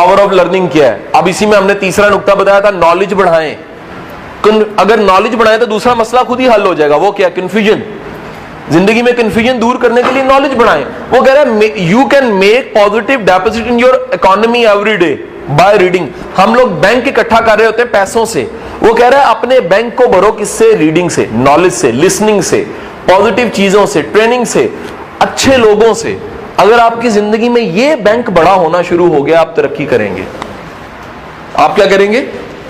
Power of learning क्या है? अब इसी में हमने तीसरा नुक्ता बताया था, नॉलेज बढ़ाएं। अगर नॉलेज बढ़ाएं तो दूसरा मसला खुद ही हल हो जाएगा। वो क्या? कंफ्यूजन। जिंदगी में कंफ्यूजन दूर करने के लिए नॉलेज बढ़ाएं। वो कह रहा है you can make positive deposit in your economy every day by reading. हम लोग बैंक इकट्ठा कर रहे होते हैं पैसों से, वो कह रहा है अपने बैंक को भरो किससे? रीडिंग से, नॉलेज से, लिसनिंग से, पॉजिटिव चीजों से, ट्रेनिंग से, अच्छे लोगों से। अगर आपकी जिंदगी में ये बैंक बड़ा होना शुरू हो गया, आप तरक्की करेंगे। आप क्या करेंगे?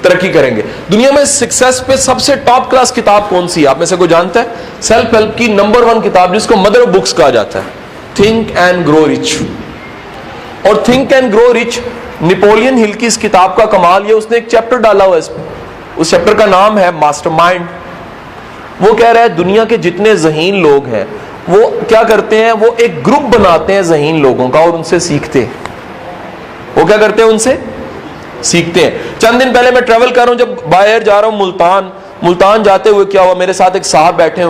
तरक्की करेंगे। दुनिया में सक्सेस पे सबसे टॉप क्लास किताब कौन सी है? आप में से कोई जानता है? सेल्फ हेल्प की नंबर 1 किताब, जिसको मदर ऑफ बुक्स कहा जाता है, थिंक एंड ग्रो रिच। और think and grow rich, Napoleon Hill की इस किताब का कमाल ये, उसने एक चैप्टर डाला हुआ है इसमें। उस चैप्टर का नाम है मास्टरमाइंड। वो कह रहा है दुनिया के जितने ज़हीन लोग हैं वो क्या करते हैं? वो एक ग्रुप बनाते हैं ज़हीन लोगों का और उनसे सीखते हैं। वो क्या करते हैं? उनसे सीखते हैं। चंद दिन पहले मैं ट्रेवल कर रहा हूं, जब बाहर जा रहा हूं मुल्तान जाते हुए क्या हुआ, मेरे साथ एक साहब बैठे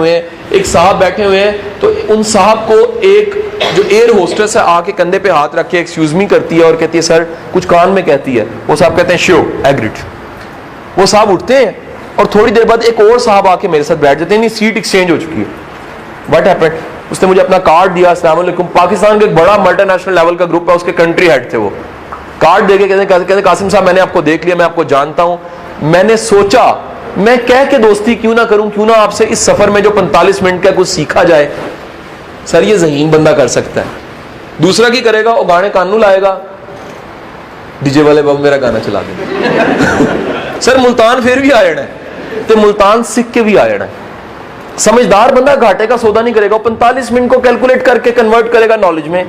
हुए हैं। तो उन साहब को एक जो एयर होस्टेस है आके कंधे पे हाथ रख के एक्सक्यूज मी करती है और कहती है सर कुछ कान में कहती है। वो साहब कहते हैं श्योर एग्रीड। वो साहब उठते हैं और थोड़ी देर बाद एक और साहब आके मेरे साथ बैठ जाते हैं। सीट एक्सचेंज हो चुकी है। What happened? उसने मुझे अपना कार्ड दिया, अस्सलाम वालेकुम। पाकिस्तान का एक बड़ा मल्टीनेशनल लेवल का ग्रुप है, उसके कंट्री हेड थे। वो कार्ड देके कहते कासिम साहब मैंने आपको देख लिया, मैं आपको जानता हूं। मैंने सोचा मैं कह के दोस्ती क्यों ना करूं, क्यों ना आपसे इस सफर में जो 45 मिनट का कुछ सीखा जाए। सर ये ज़हीन बंदा कर सकता है। दूसरा की करेगा? वो गाने कानू लाएगा, डीजे वाले बाबू मेरा गाना चला दे। सर मुल्तान फिर भी आ जाना है, तो मुल्तान सीख के भी आ जाना है। समझदार बंदा घाटे का सौदा नहीं करेगा। 45 मिनट को कैलकुलेट करके कन्वर्ट करेगा नॉलेज में,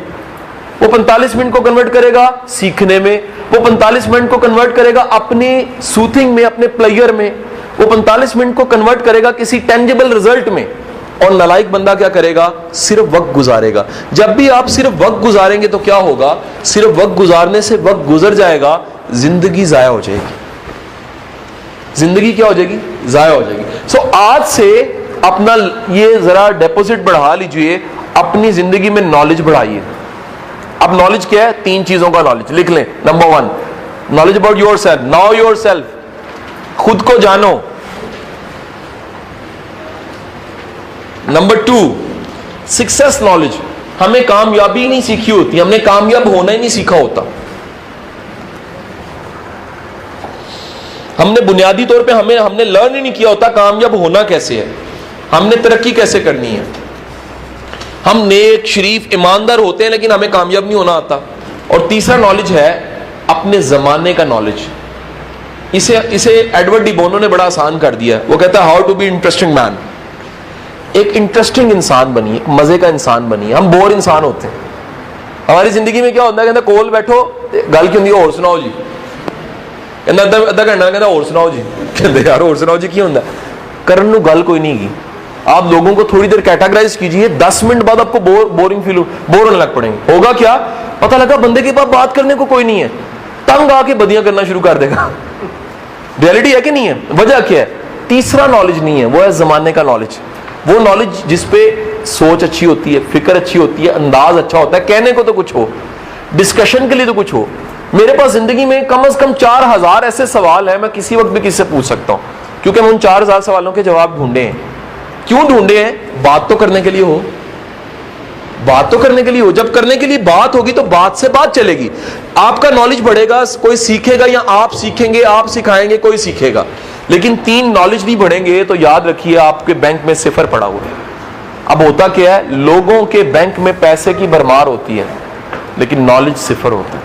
वो 45 मिनट को कन्वर्ट करेगा सीखने में, वो 45 मिनट को कन्वर्ट करेगा अपनी सूथिंग में, अपने प्लेयर में, वो 45 मिनट को कन्वर्ट करेगा किसी टेंजिबल रिजल्ट में। और नालायक बंदा क्या करेगा? सिर्फ वक्त गुजारेगा। जब भी आप सिर्फ वक्त गुजारेंगे तो क्या होगा? सिर्फ वक्त गुजारने से वक्त गुजर जाएगा, जिंदगी जाया हो जाएगी। जिंदगी क्या हो जाएगी? जाया हो जाएगी। सो आज से अपना ये जरा डिपॉजिट बढ़ा लीजिए, अपनी जिंदगी में नॉलेज बढ़ाइए। अब नॉलेज क्या है? 3 चीजों का नॉलेज लिख लें। Number 1 knowledge about your self, now your self, खुद को जानो। नंबर 2 सक्सेस नॉलेज, हमें कामयाबी नहीं सीखी होती, हमने कामयाब होना ही नहीं सीखा होता। हमने बुनियादी तौर पे हमने लर्न ही नहीं किया होता कामयाब होना कैसे है, हमने तरक्की कैसे करनी है। हम नेक, शरीफ, ईमानदार होते हैं लेकिन हमें कामयाब नहीं होना आता। और तीसरा नॉलेज है अपने जमाने का नॉलेज। इसे एडवर्ड डी बोनो ने बड़ा आसान कर दिया। वो कहता है how to be interesting man. एक इंटरेस्टिंग इंसान बनिए, एक मजे का इंसान बनिए। हम बोर इंसान होते हैं। हमारी जिंदगी में क्या होता है? कहता कोल बैठो, गल की होंगी और सुनाओ जी। कहता अद्धा घंटा, कहता और सुनाओ जी। कहते यार और सुनाओ जी की होंगे? करन नू गल कोई नहीं की। आप लोगों को थोड़ी देर कैटेगराइज कीजिए, 10 मिनट बाद आपको बोरिंग फील बोर होने लग पड़ेंगे। होगा क्या? पता लगा बंदे के पास बात करने को कोई नहीं है, तंग आके बदियां करना शुरू कर देगा। रियलिटी है कि नहीं है? वजह क्या है? तीसरा नॉलेज नहीं है, वो है जमाने का नॉलेज। वो नॉलेज जिसपे सोच अच्छी होती है, फिक्र अच्छी होती है, अंदाज अच्छा होता है, कहने को तो कुछ हो, डिस्कशन के लिए तो कुछ हो। मेरे पास जिंदगी में कम से कम 4000 ऐसे सवाल हैं, मैं किसी वक्त भी किससे पूछ सकता हूं, क्योंकि मैं उन 4000 सवालों के जवाब ढूंढे हैं। क्यों ढूंढे हैं? बात तो करने के लिए हो, बात तो करने के लिए हो। जब करने के लिए बात होगी तो बात से बात चलेगी। आपका नॉलेज बढ़ेगा, कोई सीखेगा, या आप सीखेंगे, आप सिखाएंगे, कोई सीखेगा। लेकिन 3 नॉलेज नहीं बढ़ेंगे तो याद रखिए आपके बैंक में सिफर पड़ा हुआ है। अब होता क्या है? लोगों के बैंक में पैसे की भरमार होती है लेकिन नॉलेज सिफर होता है।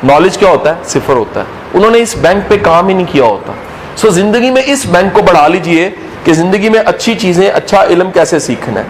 नॉलेज क्या होता है? सिफर होता है। उन्होंने इस बैंक पे काम ही नहीं किया होता। सो जिंदगी में इस बैंक को बढ़ा लीजिए कि जिंदगी में अच्छी चीजें, अच्छा इल्म कैसे सीखना है।